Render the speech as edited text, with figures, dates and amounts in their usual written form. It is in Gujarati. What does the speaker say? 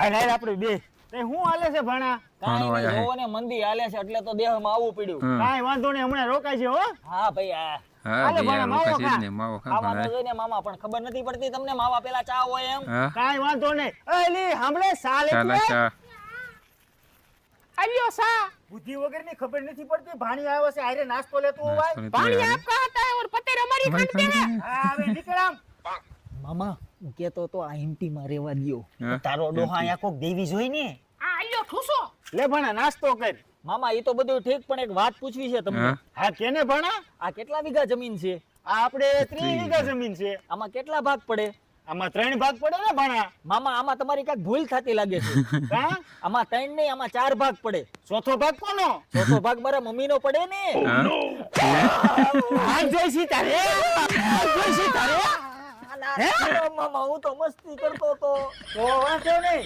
હાલ હાલ આપણે બે તે શું હાલે છે ભણા? કાંઈ ભાણો નહીં, આયા જોવો ને મંદી હાલે છે એટલે તો દેહમાં આવવું પડ્યું. હા. કાંઈ વાંધો નહીં, હમણાં રોકાય છે હો. હા ભાઈ આ હા હાલે ભાઈ ભાણા, આ માવો રોકા છે જ ખા. ને માવો ખા ખાવાનું ભાણા. જોઈને મામા પણ ખબર નથી પડતી તમને માવા પેલા ચા હોય એમ. હા કાંઈ વાંધો નહીં. એલી સાંભળે સાલ ચાલે એટલે ચા આવ્યો સા. બુદ્ધિ વગરની ખબર નથી પડતી. ભાણી આવ્યો છે, હારે નાસ્તો લેતો હોય. પાણી आपका आता है और पत्ते हमारी खरीदते हैं। હા હવે નીકળ આમ. મામા હું કેતો તો આ હિમટી માં રેવા દ્યો. હા. તારો ડોહા અહીંયા કોક દેવી જોઈ ને. લે ભણા નાસ્તો કર. મામા એ તો બધું ઠીક પણ એક વાત પૂછવી છે તમને. હા હા કેને ભણા? આ કેટલા વીઘા જમીન છે? આ આપણે 30 વીઘા જમીન છે. આમાં કેટલા ભાગ પડે? આમાં 3 ભાગ પડે ને ભણા. મામા આમાં તમારી કઈક ભૂલ થતી લાગે છે. હા આમાં 3 નહીં આમાં 4 ભાગ પડે. ચોથો ભાગ કોનો? ચોથો ભાગ મારા મમ્મી નો પડે ને. હા આ જોઈશી તારે. આ જોઈશી તારે. મામા હું તો મસ્તી કરતો તો. તો વાંધો નહીં.